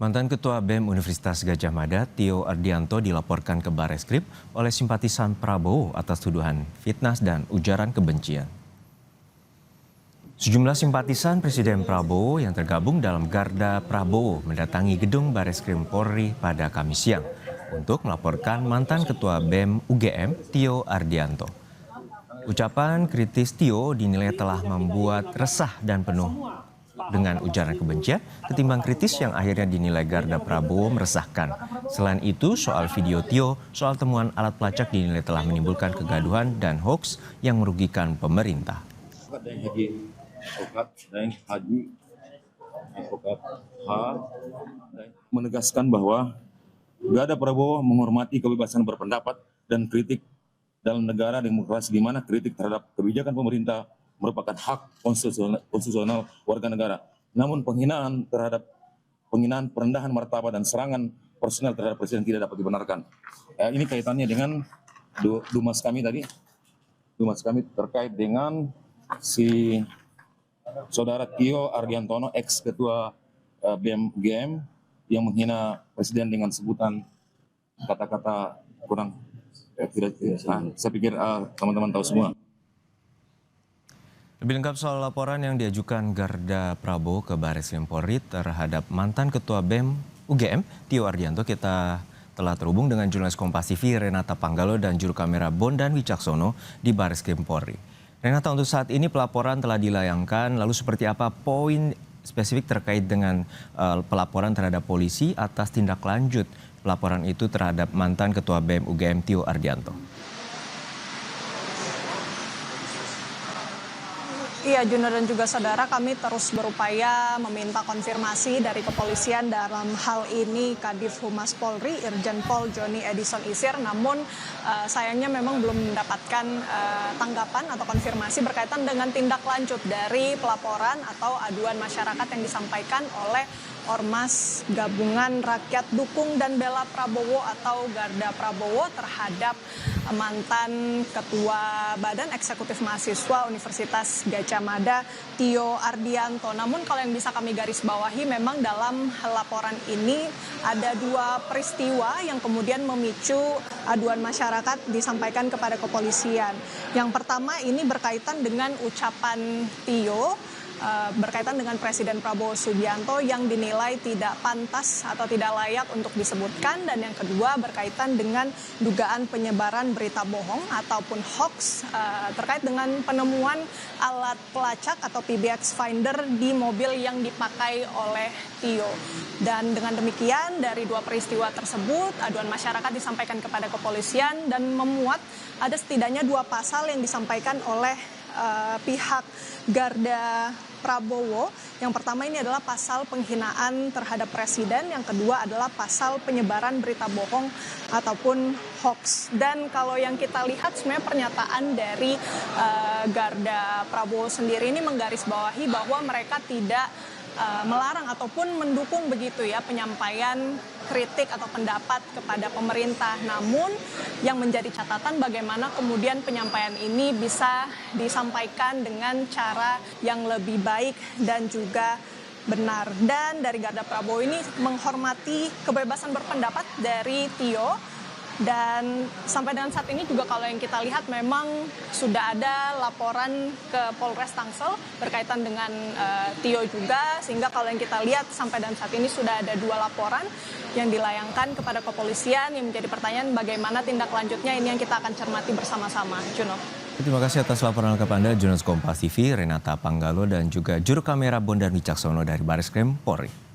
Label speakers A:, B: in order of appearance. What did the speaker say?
A: Mantan Ketua BEM Universitas Gadjah Mada, Tio Ardianto dilaporkan ke Bareskrim oleh simpatisan Prabowo atas tuduhan fitnah dan ujaran kebencian. Sejumlah simpatisan Presiden Prabowo yang tergabung dalam Garda Prabowo mendatangi gedung Bareskrim Polri pada Kamis siang untuk melaporkan mantan Ketua BEM UGM, Tio Ardianto. Ucapan kritis Tio dinilai telah membuat resah dan penuh dengan ujaran kebencian ketimbang kritis yang akhirnya dinilai Garda Prabowo meresahkan. Selain itu, soal video Tio soal temuan alat pelacak dinilai telah menimbulkan kegaduhan dan hoaks yang merugikan pemerintah.
B: Menegaskan bahwa Garda Prabowo menghormati kebebasan berpendapat dan kritik dalam negara demokrasi di mana kritik terhadap kebijakan pemerintah merupakan hak konstitusional warga negara. Namun penghinaan, perendahan martabat dan serangan personal terhadap presiden tidak dapat dibenarkan. Ini kaitannya dengan dumas kami tadi. Dumas kami terkait dengan si saudara Tio Ardianto, ex ketua BEM UGM yang menghina presiden dengan sebutan kata-kata kurang tidak. Saya pikir teman-teman tahu semua.
A: Lebih lengkap soal laporan yang diajukan Garda Prabowo ke Bareskrim Polri terhadap mantan Ketua BEM UGM, Tio Ardianto, kita telah terhubung dengan jurnalis Kompas TV Renata Panggalo dan juru kamera Bondan Wicaksono di Bareskrim Polri. Renata, untuk saat ini pelaporan telah dilayangkan, lalu seperti apa poin spesifik terkait dengan pelaporan terhadap polisi atas tindak lanjut pelaporan itu terhadap mantan Ketua BEM UGM Tio Ardianto?
C: Iya, Juno dan juga saudara, kami terus berupaya meminta konfirmasi dari kepolisian dalam hal ini Kadif Humas Polri, Irjen Pol Joni Edison Isir, namun sayangnya memang belum mendapatkan tanggapan atau konfirmasi berkaitan dengan tindak lanjut dari pelaporan atau aduan masyarakat yang disampaikan oleh Ormas Gabungan Rakyat Dukung dan Bela Prabowo atau Garda Prabowo terhadap mantan Ketua Badan Eksekutif Mahasiswa Universitas Gadjah Mada, Tio Ardianto. Namun kalau yang bisa kami garis bawahi, memang dalam laporan ini ada dua peristiwa yang kemudian memicu aduan masyarakat disampaikan kepada kepolisian. Yang pertama ini berkaitan dengan ucapan Tio berkaitan dengan Presiden Prabowo Subianto yang dinilai tidak pantas atau tidak layak untuk disebutkan, dan yang kedua berkaitan dengan dugaan penyebaran berita bohong ataupun hoax terkait dengan penemuan alat pelacak atau PBX Finder di mobil yang dipakai oleh Tio. Dan dengan demikian dari dua peristiwa tersebut aduan masyarakat disampaikan kepada kepolisian dan memuat ada setidaknya dua pasal yang disampaikan oleh pihak Garda Prabowo. Yang pertama ini adalah pasal penghinaan terhadap presiden, yang kedua adalah pasal penyebaran berita bohong ataupun hoax. Dan kalau yang kita lihat sebenarnya pernyataan dari Garda Prabowo sendiri ini menggarisbawahi bahwa mereka tidak melarang ataupun mendukung begitu ya penyampaian kritik atau pendapat kepada pemerintah. Namun yang menjadi catatan bagaimana kemudian penyampaian ini bisa disampaikan dengan cara yang lebih baik dan juga benar. Dan dari Garda Prabowo ini menghormati kebebasan berpendapat dari Tio. Dan sampai dengan saat ini juga kalau yang kita lihat memang sudah ada laporan ke Polres Tangsel berkaitan dengan Tio juga, sehingga kalau yang kita lihat sampai dengan saat ini sudah ada dua laporan yang dilayangkan kepada kepolisian. Yang menjadi pertanyaan bagaimana tindak lanjutnya, ini yang kita akan cermati bersama-sama. Juno.
A: Terima kasih atas laporan lengkap Anda, jurnalis Kompas TV Renata Panggalo dan juga juru kamera Bondan Wicaksono dari Bareskrim Polri.